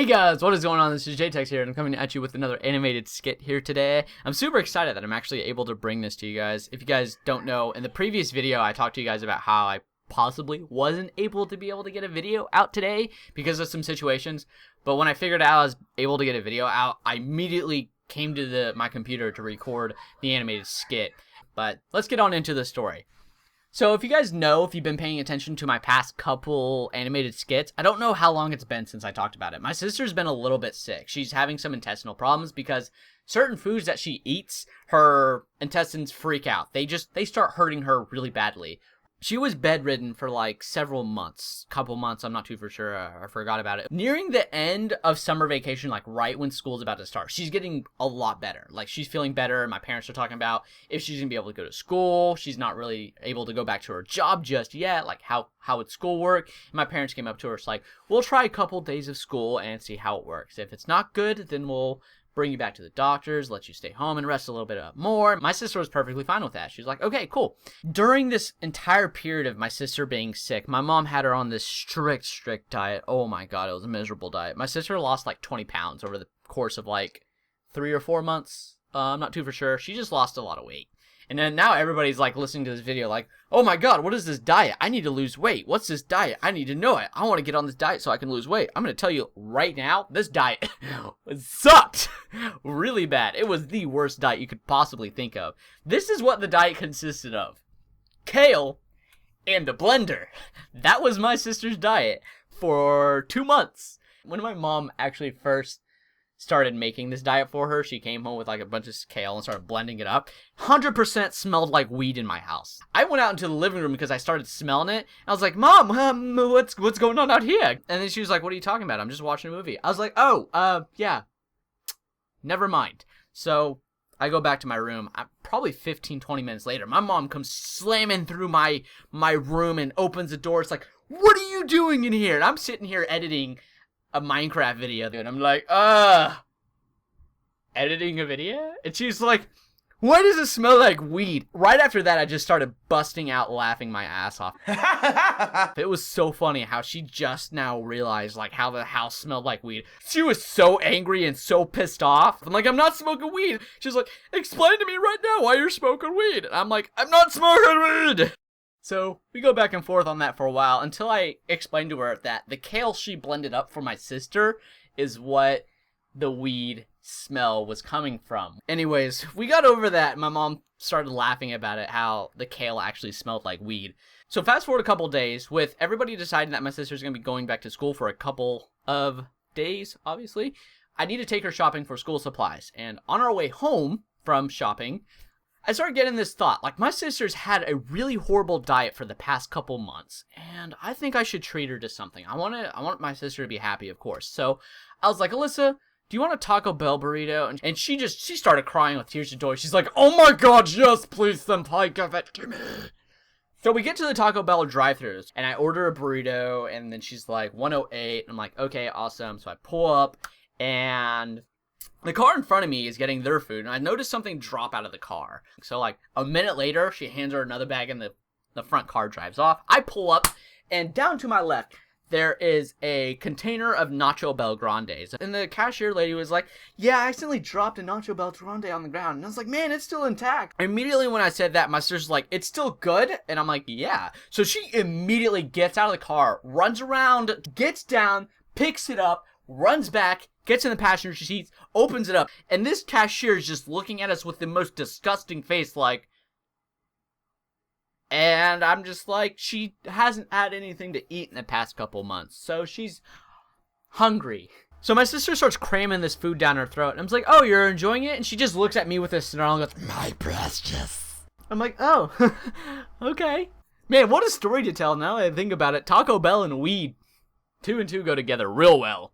Hey guys, what is going on? This is Jaytax here, and I'm coming at you with another animated skit here today. I'm super excited that I'm actually able to bring this to you guys. If you guys don't know, in the previous video, I talked to you guys about how I possibly wasn't able to get a video out today because of some situations. But when I figured out I was able to get a video out, I immediately came to my computer to record the animated skit. But let's get on into the story. So if you guys know, if you've been paying attention to my past couple animated skits, I don't know how long it's been since I talked about it. My sister's been a little bit sick. She's having some intestinal problems because certain foods that she eats, her intestines freak out. They start hurting her really badly. She was bedridden for like several months, couple months, I'm not too for sure, I forgot about it. Nearing the end of summer vacation, like right when school's about to start, she's getting a lot better. Like she's feeling better. My parents are talking about if she's gonna be able to go to school. She's not really able to go back to her job just yet. Like how would school work? And my parents came up to her, it's like, we'll try a couple days of school and see how it works. If it's not good, then we'll bring you back to the doctors, let you stay home and rest a little bit more. My sister was perfectly fine with that. She's like, okay, cool. During this entire period of my sister being sick, my mom had her on this strict diet. Oh my God, it was a miserable diet. My sister lost like 20 pounds over the course of like 3 or 4 months. I'm not too for sure. She just lost a lot of weight. And then now everybody's like listening to this video like, oh my God, what is this diet? I need to lose weight. What's this diet? I need to know it. I want to get on this diet so I can lose weight. I'm going to tell you right now, this diet sucked really bad. It was the worst diet you could possibly think of. This is what the diet consisted of: kale and a blender. That was my sister's diet for 2 months. When my mom actually first started making this diet for her, she came home with like a bunch of kale and started blending it up. 100% smelled like weed in my house. I went out into the living room because I started smelling it. I was like, Mom, what's going on out here? And then she was like, what are you talking about? I'm just watching a movie. I was like, oh, yeah, never mind. So I go back to my room. Probably 15-20 minutes later, my mom comes slamming through my room and opens the door. It's like, what are you doing in here? And I'm sitting here editing a Minecraft video, and I'm like, editing a video? And she's like, why does it smell like weed? Right after that, I just started busting out laughing my ass off. It was so funny how she just now realized like how the house smelled like weed. She was so angry and so pissed off. I'm like, I'm not smoking weed. She's like, explain to me right now why you're smoking weed. And I'm like, I'm not smoking weed. So we go back and forth on that for a while until I explained to her that the kale she blended up for my sister is what the weed smell was coming from. Anyways, we got over that. My mom started laughing about it, how the kale actually smelled like weed. So fast forward a couple days, with everybody deciding that my sister's going to be going back to school for a couple of days, obviously, I need to take her shopping for school supplies. And on our way home from shopping, I started getting this thought, like, my sister's had a really horrible diet for the past couple months, and I think I should treat her to something. I want my sister to be happy, of course. So I was like, Alyssa, do you want a Taco Bell burrito? And she started crying with tears of joy. She's like, oh my God, yes, please, senpai, give it to me. So we get to the Taco Bell drive-thrus, and I order a burrito, and then she's like, 108. I'm like, okay, awesome. So I pull up, and the car in front of me is getting their food, and I noticed something drop out of the car. So like a minute later, she hands her another bag, and the front car drives off. I pull up, and down to my left, there is a container of Nacho Bel Grandes. And the cashier lady was like, yeah, I accidentally dropped a Nacho Bel Grande on the ground. And I was like, man, it's still intact. Immediately when I said that, my sister's like, it's still good? And I'm like, yeah. So she immediately gets out of the car, runs around, gets down, picks it up, runs back, gets in the passenger seat, opens it up, and this cashier is just looking at us with the most disgusting face, like, and I'm just like, she hasn't had anything to eat in the past couple months, so she's hungry. So my sister starts cramming this food down her throat, and I'm just like, oh, you're enjoying it? And she just looks at me with a snarl and goes, my precious. I'm like, oh, okay. Man, what a story to tell now that I think about it. Taco Bell and weed. 2 and 2 go together real well.